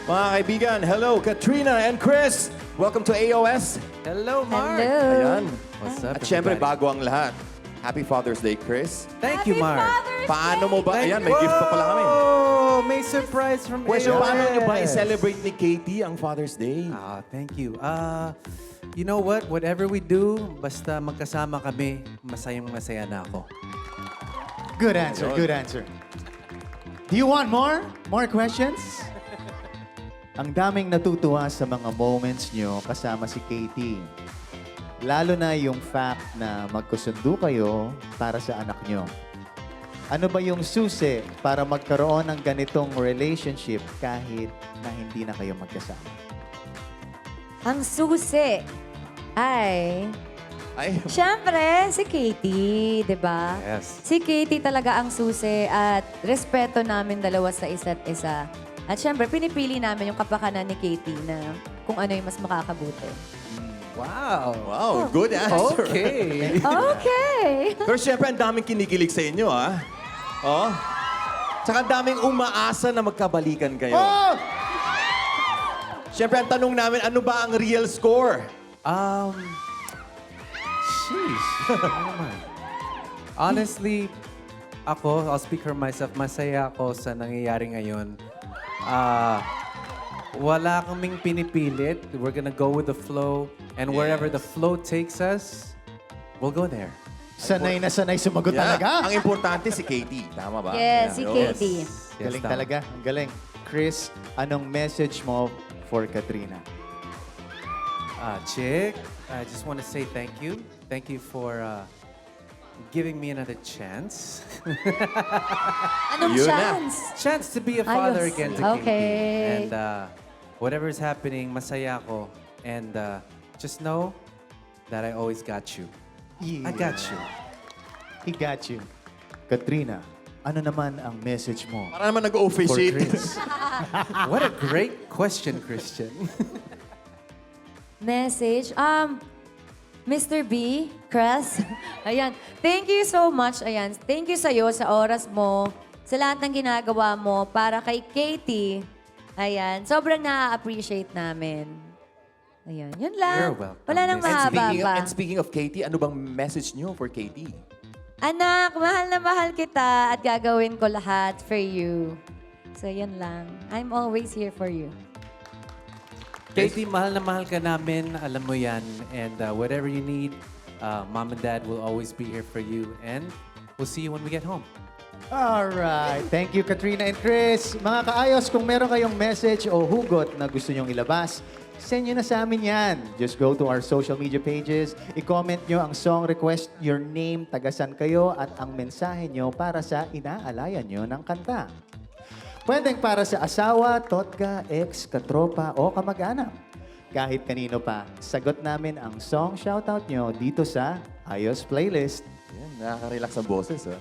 Mga kaibigan, hello, Katrina and Chris. Welcome to AOS. Hello, Mark. Hello. Ayan. What's up, At syempre, everybody? bago ang lahat. Happy Father's Day, Chris. Thank you, Mark. Paano mo ba? Ayan, may gift pa pala kami. Oh, may surprise from Question, AOS. paano nyo ba i-celebrate ni Katie ang Father's Day? Thank you. You know what? Whatever we do, basta magkasama kami, masayang-masaya na ako. Good answer, good answer. Do you want more? More questions? Ang daming natutuwa sa mga moments nyo kasama si Katie. Lalo na yung fact na magkusundo kayo para sa anak nyo. Ano ba yung susi para magkaroon ng ganitong relationship kahit na hindi na kayo magkasama? Ang susi ay, syempre, si Katie, di ba? Yes. Si Katie talaga ang susi at respeto namin dalawa sa isa't isa. At syempre, pinipili namin yung kapakanan ni Katie na kung ano yung mas makakabuti. Wow. Wow, good answer. Okay. Okay. Pero syempre, ang daming kinikilig sa inyo, ha? Oh? Tsaka ang daming umaasa na magkabalikan kayo. Oh! Syempre, ang tanong namin, ano ba ang real score? Sheesh. Ano naman? Honestly, I'll speak for myself, masaya ako sa nangyayari ngayon. Wala kaming pinipilit. We're gonna go with the flow. And wherever the flow takes us, we'll go there. Sanay na sanay sumagot talaga. Ang importante si Katie. Tama ba? Yes, si Yes. Katie. Galing tama. talaga. Ang galing. Chris, anong message mo for Katrina? Chick, I just want to say thank you. Thank you for giving me another chance. Anong Yun na. chance? Chance to be a father Ayos. again to Okay. Katie. And whatever is happening, masaya ako. And just know that I always got you. I got you. He got you. Katrina, ano naman ang message mo Para naman for nag-officiate. Chris? What a great question, Christian. Message. Mr. B, Chris, ayan. Thank you so much, ayan. Thank you sa'yo sa oras mo, sa lahat ng ginagawa mo para kay Katie. Ayan, sobrang na-appreciate namin. Ayan, yun lang. You're welcome, Wala nang Miss. mahaba pa. And speaking of Katie, ano bang message nyo for Katie? Anak, mahal na mahal kita at gagawin ko lahat for you. So, yun lang. I'm always here for you. Katie, mahal na mahal ka namin. Alam mo yan. And whatever you need, Mom and Dad will always be here for you. And we'll see you when we get home. Alright. Thank you, Katrina and Chris. Mga kaayos, kung meron kayong message o hugot na gusto nyong ilabas, send nyo na sa amin yan. Just go to our social media pages, i-comment nyo ang song request, your name, tagasan kayo, at ang mensahe nyo para sa inaalayan nyo ng kanta. Pwedeng para sa asawa, totga, ex, katropa, o kamag-anak. Kahit kanino pa, sagot namin ang song shoutout nyo dito sa Ayos Playlist. Yan, nakaka-relax ang boses, ha?